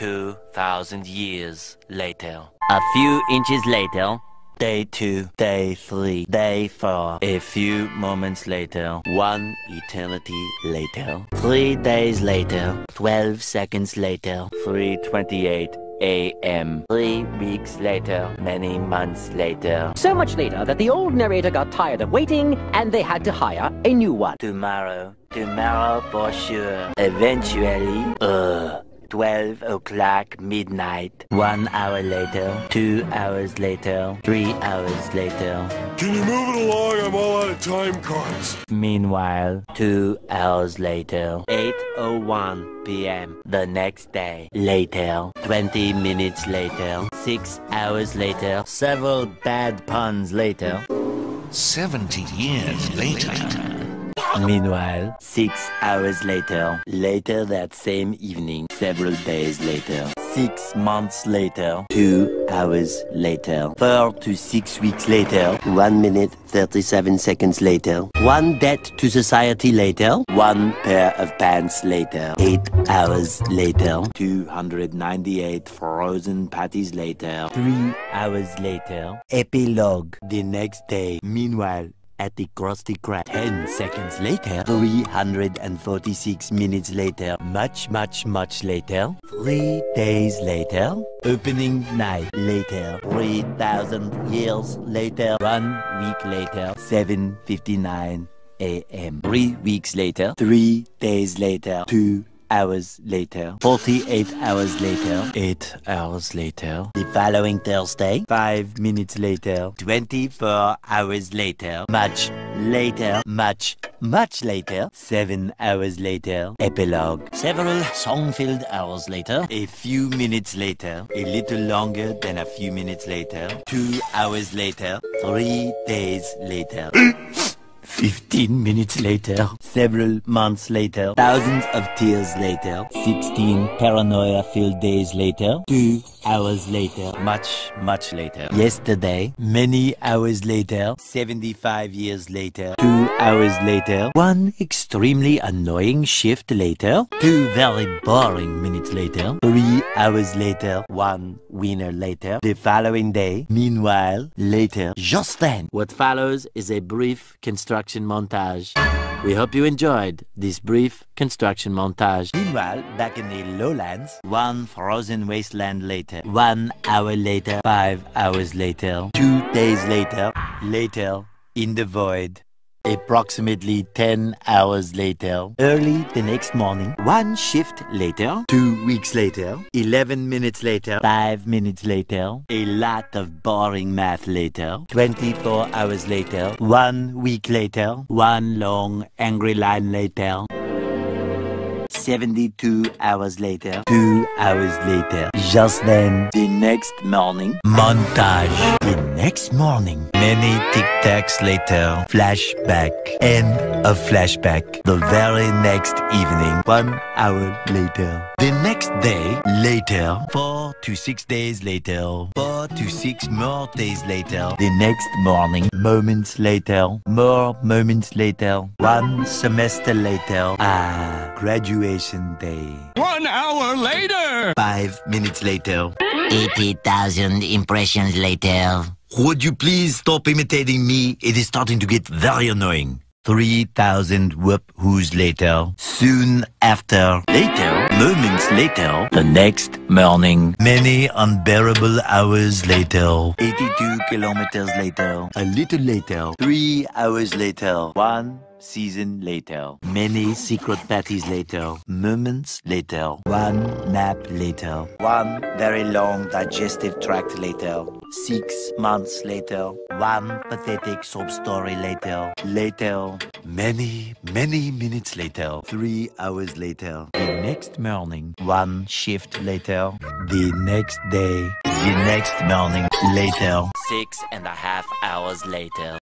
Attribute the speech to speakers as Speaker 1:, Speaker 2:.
Speaker 1: 2,000 years later. A few inches later. Day 2, day 3, day 4. A few moments later. 1 eternity later. 3 days later. 12 seconds later. 3:28 a.m. 3 weeks later. Many months later.
Speaker 2: So much later that the old narrator got tired of waiting and they had to hire a new one.
Speaker 1: Tomorrow for sure. Eventually, 12 o'clock midnight. 1 hour later, 2 hours later, 3 hours later.
Speaker 3: Can you move it along? I'm all out of time cards.
Speaker 1: Meanwhile, 2 hours later, 8:01 p.m. the next day. Later, 20 minutes later, 6 hours later, several bad puns later.
Speaker 4: 70 years later.
Speaker 1: Meanwhile, 6 hours later, later that same evening, several days later, 6 months later, 2 hours later, 4 to 6 weeks later, 1 minute 37 seconds later, 1 debt to society later, 1 pair of pants later, 8 hours later, 298 frozen patties later, 3 hours later, epilogue the next day. Meanwhile, at the Krusty Krab, 10 seconds later, 346 minutes later, much later, 3 days later, opening night later, 3,000 years later, 1 week later, 7:59 a.m. 3 weeks later, 3 days later, 2 hours later, 48 hours later, 8 hours later, the following Thursday, 5 minutes later, 24 hours later, much later, much later, 7 hours later, epilogue, several song-filled hours later, a few minutes later, a little longer than a few minutes later, 2 hours later, 3 days later. 15 minutes later, several months later, thousands of tears later, 16 paranoia-filled days later, 2 hours later, much later, yesterday, many hours later, 75 years later, 2 hours later, 1 extremely annoying shift later, 2 very boring minutes later, 3 hours later, 1 winner later, the following day, meanwhile, later, just then. What follows is a brief construction montage. We hope you enjoyed this brief construction montage. Meanwhile, back in the lowlands, 1 frozen wasteland later, 1 hour later, 5 hours later, 2 days later, later in the void. Approximately 10 hours later, early the next morning, 1 shift later, 2 weeks later, 11 minutes later, 5 minutes later, a lot of boring math later, 24 hours later, 1 week later, 1 long angry line later, 72 hours later, 2 hours later, just then, the next morning, montage. The next morning, many tic-tacs later, flashback, end of flashback. The very next evening, 1 hour later. The next day, later, 4 to 6 days later, 4 to 6 more days later. The next morning, moments later, more moments later, 1 semester later, graduation day.
Speaker 3: 1 hour later!
Speaker 1: 5 minutes later.
Speaker 5: 80,000 impressions later.
Speaker 1: Would you please stop imitating me? It is starting to get very annoying. 3,000 whoop-whoos later. Soon after. Later. Moments later. The next morning. Many unbearable hours later. 82 kilometers later. A little later. 3 hours later. 1 season later. Many secret parties later. Moments later. 1 nap later. 1 very long digestive tract later. 6 months later. 1 pathetic sob story later. Later. Many minutes later. 3 hours later. The next morning. 1 shift later. The next day. The next morning. Later. 6.5 hours later.